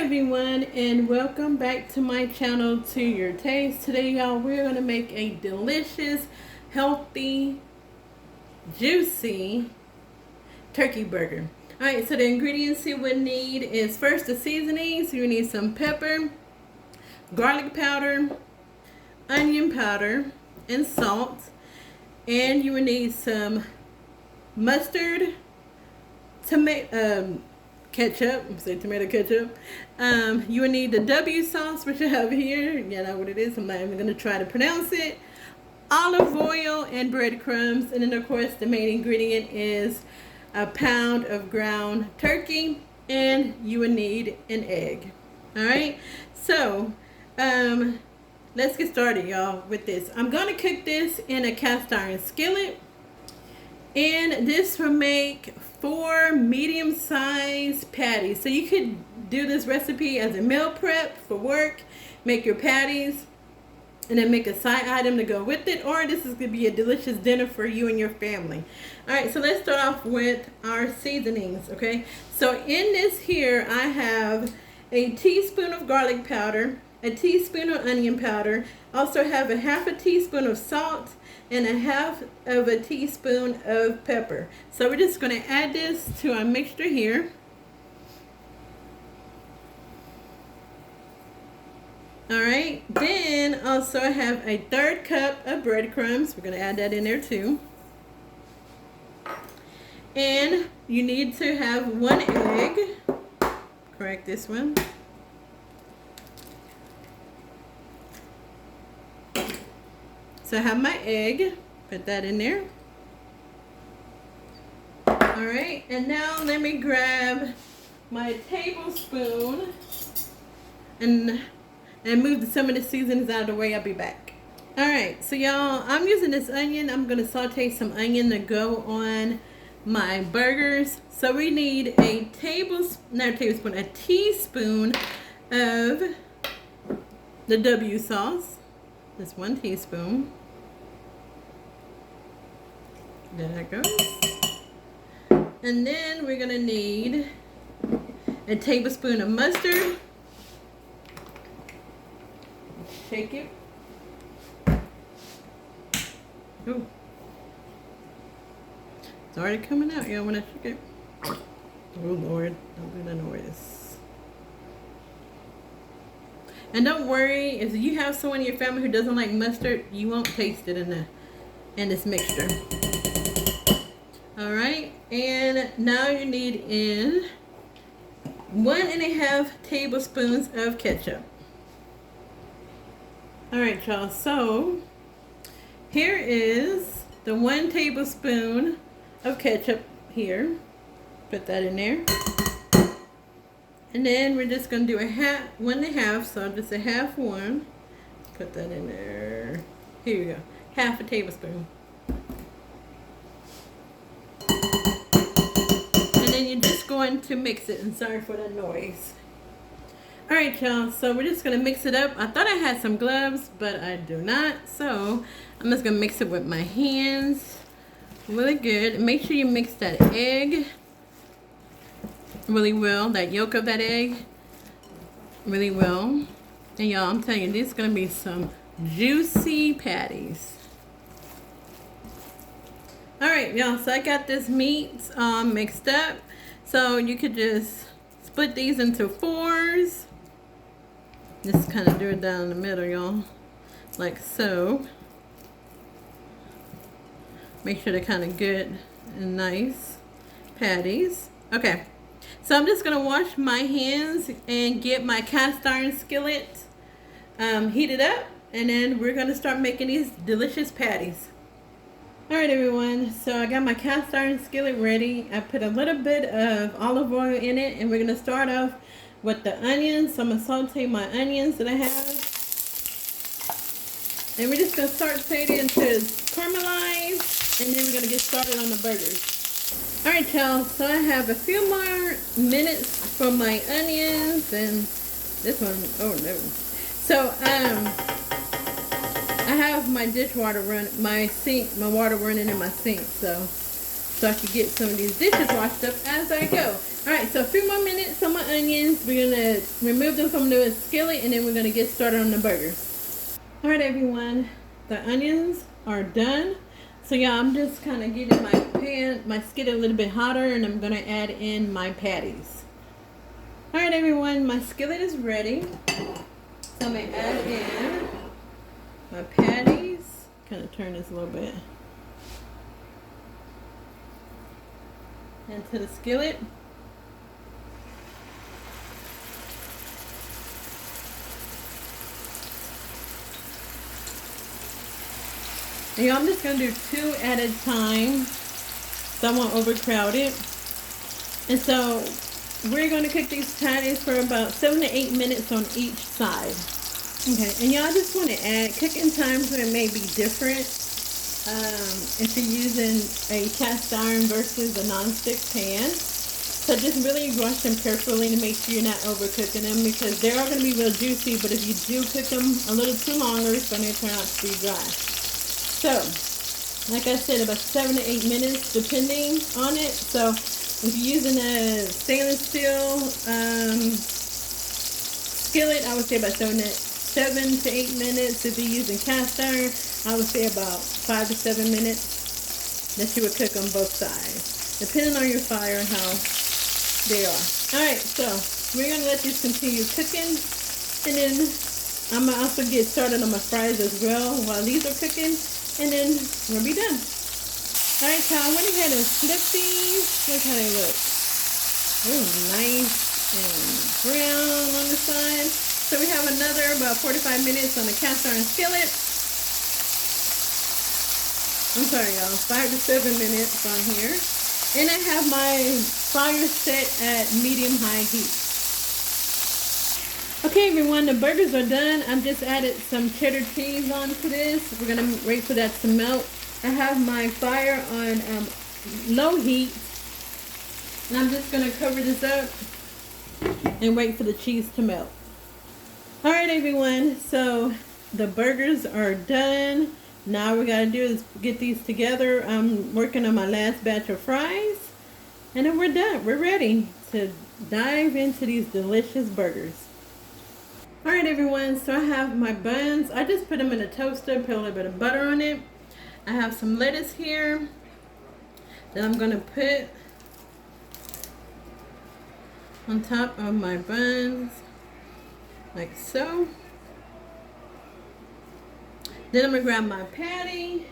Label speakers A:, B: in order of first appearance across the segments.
A: everyone, and welcome back to my channel, To Your Taste. Today y'all, we're going to make a delicious, healthy, juicy turkey burger. Alright, so the ingredients you would need is first the seasonings. You need some pepper, garlic powder, onion powder, and salt. And you would need some mustard, ketchup, tomato ketchup. You will need the W sauce, which I have here. You know what it is. I'm not even going to try to pronounce it. Olive oil and breadcrumbs. And then, of course, the main ingredient is a pound of ground turkey. And you will need an egg. Alright? So, let's get started, y'all, with this. I'm going to cook this in a cast iron skillet. And this will make 4 medium-sized patties. So you could do this recipe as a meal prep for work, make your patties, and then make a side item to go with it. Or this is going to be a delicious dinner for you and your family. Alright, so let's start off with our seasonings, okay? So in this here, I have a teaspoon of garlic powder, a teaspoon of onion powder, also have a half a teaspoon of salt, and a half of a teaspoon of pepper. So we're just going to add this to our mixture here. Alright, then also I have a 1/3 cup of breadcrumbs. We're going to add that in there too. And you need to have 1 egg. Correct this one. So I have my egg, put that in there. Alright, and now let me grab my tablespoon and move some of the seasonings out of the way. I'll be back. Alright, so y'all, I'm using this onion. I'm going to saute some onion to go on my burgers. So we need a teaspoon of the W sauce. That's 1 teaspoon. There that goes. And then we're going to need a tablespoon of mustard. Shake it. Ooh. It's already coming out, y'all, when I shake it. Oh, Lord. Don't do that noise. And don't worry, if you have someone in your family who doesn't like mustard, you won't taste it in this mixture. Alright, and now you need in 1.5 tablespoons of ketchup. Alright, y'all, so here is the 1 tablespoon of ketchup here. Put that in there. And then we're just going to do 1.5, so just a half one. Put that in there. Here we go. Half a tablespoon. And then you're just going to mix it. And sorry for the noise. Alright, y'all. So we're just going to mix it up. I thought I had some gloves, but I do not. So I'm just going to mix it with my hands. Really good. Make sure you mix that egg really well, that yolk of that egg really well. And y'all, I'm telling you, this is going to be some juicy patties. Alright, y'all, so I got this meat mixed up. So you could just split these into 4s. Just kind of do it down the middle, y'all, like so. Make sure they're kind of good and nice patties. Okay. So I'm just going to wash my hands and get my cast iron skillet heated up. And then we're going to start making these delicious patties. Alright everyone, so I got my cast iron skillet ready. I put a little bit of olive oil in it. And we're going to start off with the onions. So I'm going to saute my onions that I have. And we're just going to start sauteing until it's caramelized. And then we're going to get started on the burgers. Alright y'all, so I have a few more minutes for my onions and this one, oh no. So I have my dishwater run, my water running in my sink, so so I can get some of these dishes washed up as I go. Alright, so a few more minutes on my onions. We're going to remove them from the skillet, and then we're going to get started on the burgers. Alright everyone, the onions are done. So yeah, I'm just kind of getting my skillet a little bit hotter, and I'm going to add in my patties. Alright everyone, my skillet is ready. So I'm going to add in my patties. Kind of turn this a little bit into the skillet. And I'm just going to do 2 at a time, so I won't overcrowd it. And so we're going to cook these patties for about 7 to 8 minutes on each side. Okay, and y'all just want to add cooking times that may be different if you're using a cast iron versus a non-stick pan. So just really wash them carefully to make sure you're not overcooking them, because they are going to be real juicy, but if you do cook them a little too longer, it's going to turn out to be dry. So, like I said, about 7 to 8 minutes depending on it. So if you're using a stainless steel skillet, I would say about 7 to 8 minutes. If you're using cast iron, I would say about 5 to 7 minutes that you would cook on both sides, depending on your fire and how they are. Alright, so we're going to let these continue cooking, and then I'm going to also get started on my fries as well while these are cooking, and then we'll be done. Alright, so I went ahead and flipped these. Look how they look. Ooh, nice and brown on the side. So we have another about 45 minutes on the cast iron skillet. I'm sorry y'all, 5 to 7 minutes on here. And I have my fire set at medium-high heat. Okay everyone, the burgers are done. I've just added some cheddar cheese onto this. We're going to wait for that to melt. I have my fire on low heat. And I'm just going to cover this up and wait for the cheese to melt. Alright everyone, so the burgers are done. Now we got to do is get these together. I'm working on my last batch of fries. And then we're done. We're ready to dive into these delicious burgers. Alright everyone, so I have my buns. I just put them in a toaster, put a little bit of butter on it. I have some lettuce here that I'm going to put on top of my buns, like so. Then I'm going to grab my patty.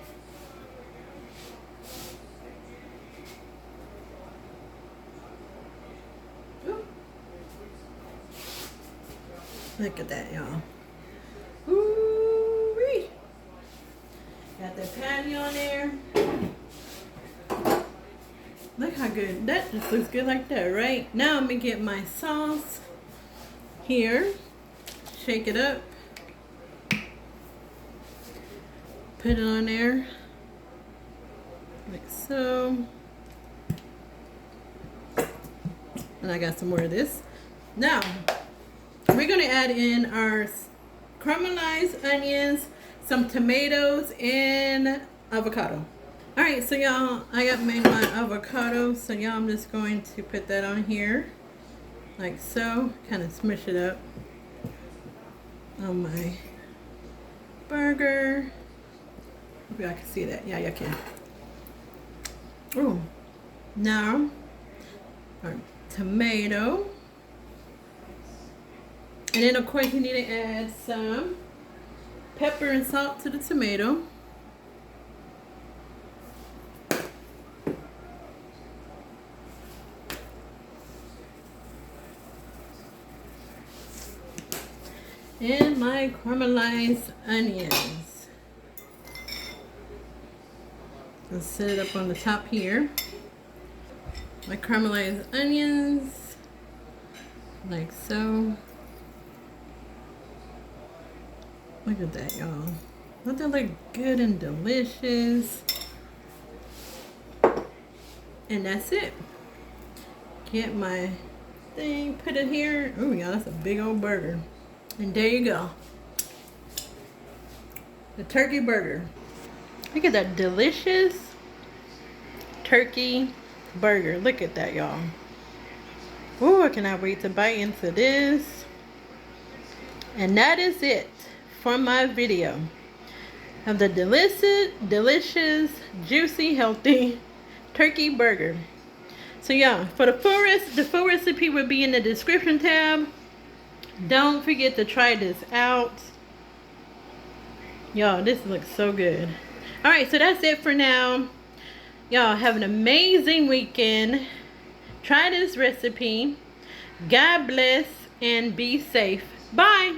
A: Look at that, y'all. Ooh-wee. Got the patty on there. Look how good. That just looks good like that, right? Now I'm going to get my sauce here. Shake it up. Put it on there. Like so. And I got some more of this. Now, we're going to add in our caramelized onions, some tomatoes, and avocado. Alright, so y'all, I got made my avocado. So y'all, I'm just going to put that on here. Like so. Kind of smush it up on my burger. Hope y'all can see that. Yeah, y'all can. Oh, now our tomato. And then, of course, you need to add some pepper and salt to the tomato. And my caramelized onions. I'll set it up on the top here. My caramelized onions, like so. Look at that, y'all. Don't that look good and delicious? And that's it. Get my thing, put it here. Oh, y'all, that's a big old burger. And there you go. The turkey burger. Look at that delicious turkey burger. Look at that, y'all. Ooh, I cannot wait to bite into this. And that is it for my video of the delicious, juicy, healthy turkey burger. So yeah, for the full recipe will be in the description tab. Don't forget to try this out. Y'all, this looks so good. Alright, so that's it for now. Y'all have an amazing weekend. Try this recipe. God bless and be safe. Bye.